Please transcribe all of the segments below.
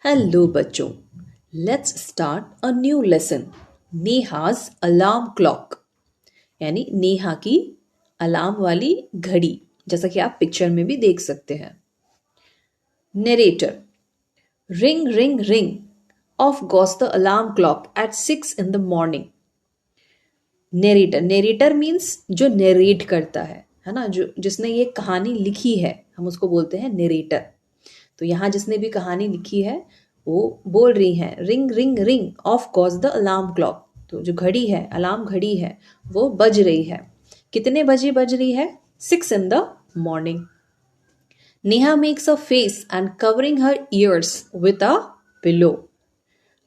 Hello बच्चों, let's start a new lesson. Neha's alarm clock, यानी नेहा की अलार्म वाली घड़ी, जैसा कि आप पिक्चर में भी देख सकते हैं। Narrator, ring ring ring, off goes the alarm clock at 6 in the morning। Narrator means जो नरेट करता है ना, जो जिसने ये कहानी लिखी है, हम उसको बोलते हैं नरेटर। तो यहाँ जिसने भी कहानी लिखी है वो बोल रही है ring ring ring of cause the alarm clock. तो जो घड़ी है, अलार्म घड़ी है, वो बज रही है। कितने बजे बज रही है? 6 in the morning। Neha makes a face and covering her years with a pillow.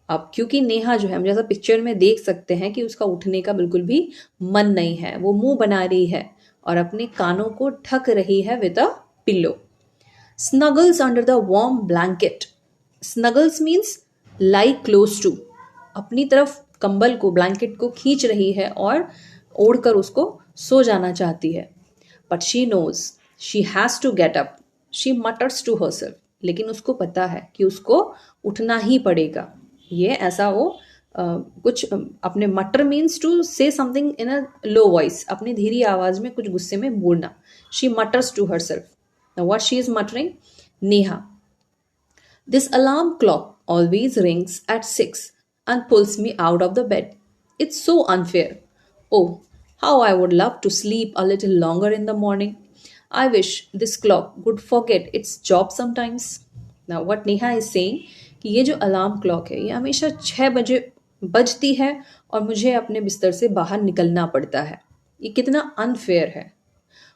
अब क्योंकि नेहा जो है, हम जैसा पिक्चर में देख सकते हैं कि उसका उठने का बिल्कुल भी मन नहीं है, वो मुंह बना रही है और अपने कानों को ढक रही है with a pillow. Snuggles under the warm blanket. Snuggles means lie close to, अपनी तरफ कंबल को, ब्लैंकेट को खींच रही है और ओढ़कर उसको सो जाना चाहती है। But she knows she has to get up. She mutters to herself, लेकिन उसको पता है कि उसको उठना ही पड़ेगा। ये ऐसा वो कुछ अपने mutter means to say something in a low voice, अपनी धीरी आवाज में कुछ गुस्से में बोलना। She mutters to herself. Now, what she is muttering? Neha. This alarm clock always rings at 6 and pulls me out of the bed. It's so unfair. Oh, how I would love to sleep a little longer in the morning. I wish this clock would forget its job sometimes. Now, what Neha is saying कि ये जो alarm clock है ये हमेशा 6 बजे बजती है और मुझे अपने बिस्तर से बाहर निकलना पड़ता है। ये कितना अनफेयर है।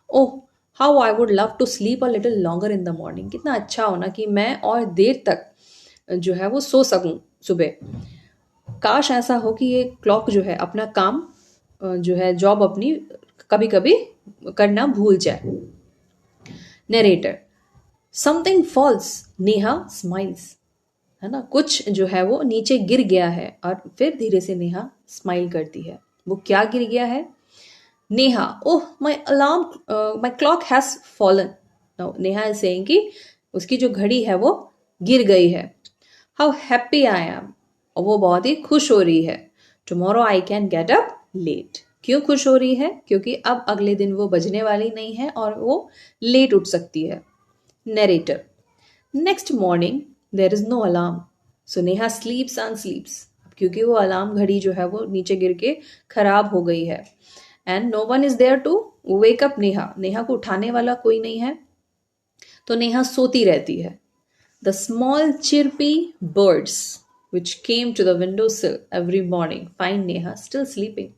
Oh, how I would love to sleep a little longer in the morning. कितना अच्छा होना कि मैं और देर तक जो है वो सो सकूं सुबह। काश ऐसा हो कि ये क्लॉक जो है अपना काम जो है जॉब अपनी कभी कभी करना भूल जाए। Narrator, something false. Neha smiles, है ना, कुछ जो है वो नीचे गिर गया है और फिर धीरे से नेहा स्माइल करती है। वो क्या गिर गया है? Neha, oh my alarm, my clock has fallen. Neha is saying कि उसकी जो घड़ी है वो गिर गई है। हाउ हैप्पी आई एम, और वो बहुत ही खुश हो रही है। Tomorrow I can get up late. क्यों खुश हो रही है? क्योंकि अब अगले दिन वो बजने वाली नहीं है और वो लेट उठ सकती है। Narrator, next morning there is no alarm, so Neha sleeps and sleeps. क्योंकि वो अलार्म घड़ी जो है वो नीचे गिर के खराब हो गई है and no one is there to wake up Neha. Neha को उठाने वाला कोई नहीं है, तो नेहा सोती रहती है। The small chirpy birds which came to the window sill every morning find Neha still sleeping.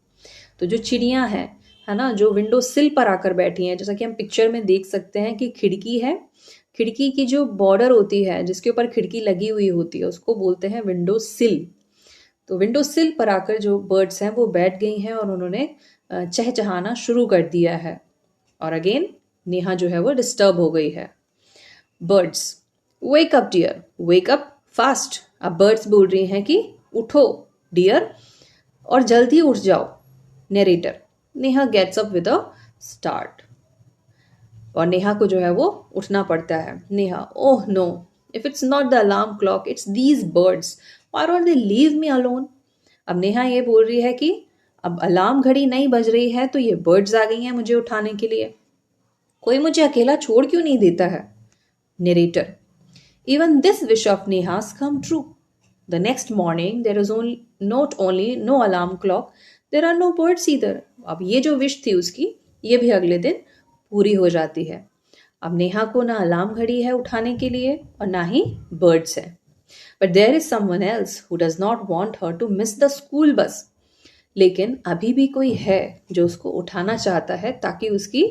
तो जो चिड़ियां हैं, है ना, जो विंडो सिल पर आकर बैठी हैं, जैसा कि हम पिक्चर में देख सकते हैं कि खिड़की है, खिड़की की जो बॉर्डर होती है जिसके ऊपर खिड़की लगी हुई होती है उसको बोलते हैं विंडो सिल। तो विंडो सिल पर आकर जो बर्ड्स हैं वो बैठ गई हैं और उन्होंने चहचहाना शुरू कर दिया है। और अगेन नेहा जो है वो डिस्टर्ब हो गई है। Birds, wake up dear, wake up fast. अब बर्ड्स बोल रही हैं कि उठो डियर, और जल्दी उठ जाओ। Narrator, Neha gets up with a start, और नेहा को जो है वो उठना पड़ता है। Neha, oh no, if it's not the alarm clock it's these birds, why don't they leave me alone. अब नेहा ये बोल रही है कि अब अलार्म घड़ी नहीं बज रही है तो ये बर्ड्स आ गई हैं मुझे उठाने के लिए, कोई मुझे अकेला छोड़ क्यों नहीं देता है। Narrator, even this wish of Neha's come true. The next morning there is only not only no alarm clock, there are no birds either. अब ये जो विश थी उसकी, ये भी अगले दिन पूरी हो जाती है। अब नेहा को ना अलार्म घड़ी है उठाने के लिए और ना ही बर्ड्स है। But there is someone else who does not want her to miss the school bus. लेकिन अभी भी कोई है जो उसको उठाना चाहता है ताकि उसकी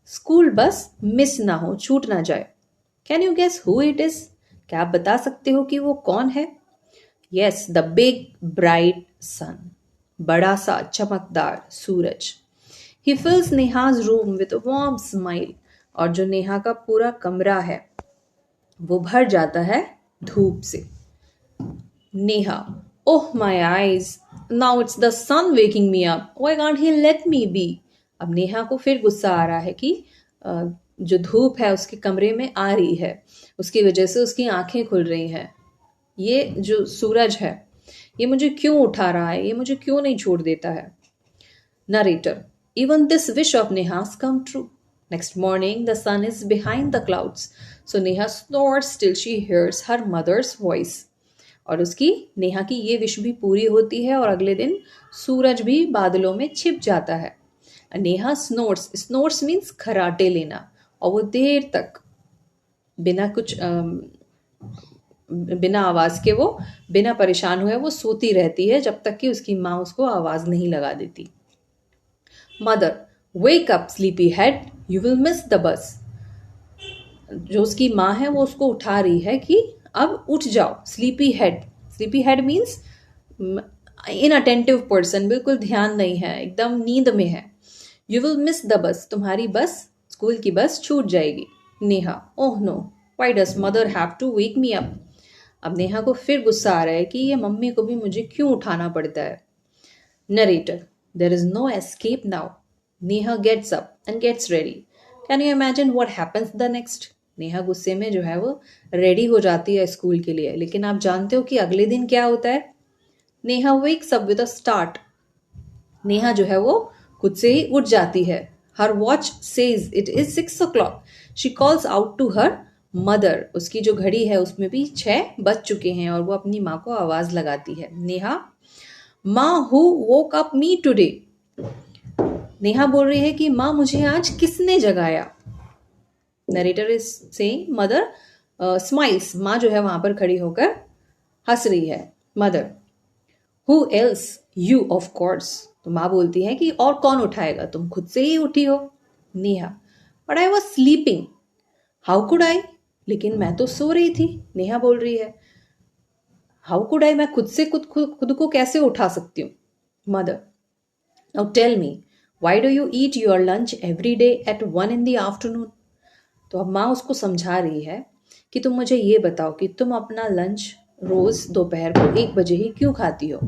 स्कूल बस मिस ना हो, छूट ना जाए। Can you guess who it is? क्या आप बता सकते हो कि वो कौन है? Yes, the big bright sun, बड़ा सा चमकदार सूरज। He fills Neha's room with warm smile, और जो नेहा का पूरा कमरा है वो भर जाता है धूप से। Neha, oh my eyes, now it's the sun waking me up, why can't he let me be. अब नेहा को फिर गुस्सा आ रहा है कि जो धूप है उसके कमरे में आ रही है, उसकी वजह से उसकी आंखें खुल रही हैं। ये जो सूरज है ये मुझे क्यों उठा रहा है, ये मुझे क्यों नहीं छोड़ देता है। Narrator. Even this wish of Neha's come true. Next morning, the sun is behind the clouds, so Neha snores till she hears her mother's voice. और उसकी नेहा की ये विश भी पूरी होती है और अगले दिन सूरज भी बादलों में छिप जाता है। नेहा स्नोर्स, स्नोर्स मीन्स खराटे लेना, और वो देर तक बिना कुछ बिना आवाज के, वो बिना परेशान हुए वो सोती रहती है जब तक कि उसकी माँ उसको आवाज नहीं लगा देती। Mother, wake up sleepy head, you will miss the बस। जो उसकी माँ है वो उसको उठा रही है कि अब उठ जाओ। Sleepy head means inattentive person, बिल्कुल ध्यान नहीं है, एकदम नींद में है। यू विल मिस द बस, तुम्हारी बस, स्कूल की बस छूट जाएगी। Neha, oh no, why does mother have to wake me up. अब नेहा को फिर गुस्सा आ रहा है कि ये मम्मी को भी मुझे क्यों उठाना पड़ता है। Narrator, there is no escape now. Neha gets up and gets ready. Can you imagine what happens the next. Neha गुस्से में जो है वो रेडी हो जाती है स्कूल के लिए, लेकिन आप जानते हो कि अगले दिन क्या होता है। Neha wakes up with a start. Neha जो है वो खुद से ही उठ जाती है। Her watch says it is 6 o'clock. She calls out to her mother. उसकी जो घड़ी है उसमें भी 6 बज चुके हैं और वो अपनी माँ को आवाज लगाती है। नेहा, माँ, who woke up me today. Neha बोल रही है कि माँ, मुझे आज किसने जगाया। Narrator is saying mother smiles. माँ जो है वहां पर खड़ी होकर हंस रही है। Mother, who else, you of course. तो माँ बोलती है कि और कौन उठाएगा, तुम खुद से ही उठी हो। Neha, but I was sleeping, how could I. लेकिन मैं तो सो रही थी। नेहा बोल रही है, हाउ कुड आई, मैं खुद से खुद को कैसे उठा सकती हूँ। Mother, now tell me, why do you eat your lunch every day at 1 in the afternoon। तो अब माँ उसको समझा रही है कि तुम मुझे ये बताओ कि तुम अपना लंच रोज दोपहर को 1 बजे ही क्यों खाती हो।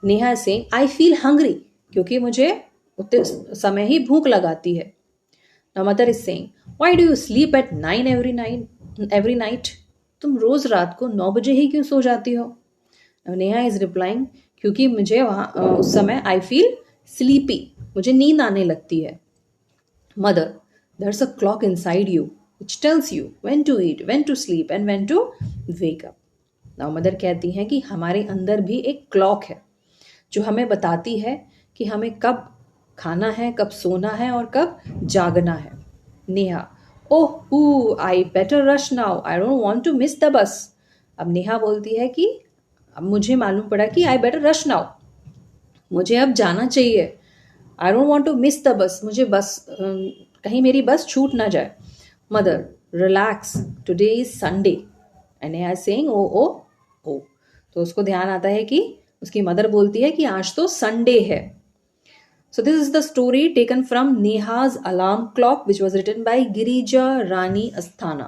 नेहा से, आई फील हंग्री, क्योंकि मुझे उतने समय ही भूख लगाती है। Now mother is saying, why do you sleep at 9 every night? तुम रोज रात को 9 बजे ही क्यों सो जाती हो। Now Neha is replying, क्योंकि मुझे वहाँ उस समय I feel sleepy, मुझे नींद आने लगती है। Mother, there's a clock inside you which tells you when to eat, when to sleep and when to wake up. Now mother कहती हैं कि हमारे अंदर भी एक क्लॉक है जो हमें बताती है कि हमें कब खाना है, कब सोना है और कब जागना है। Neha, oh I better rush now, I don't want to miss the bus. अब नेहा बोलती है कि अब मुझे मालूम पड़ा कि आई बेटर रश नाउ, मुझे अब जाना चाहिए। I don't want to miss the bus, मुझे बस कहीं मेरी बस छूट ना जाए। Mother, relax, today is Sunday. And Neha saying oh oh oh. तो उसको ध्यान आता है कि उसकी मदर बोलती है कि आज तो संडे है। So this is the story taken from Neha's Alarm Clock, which was written by Girija Rani Asthana.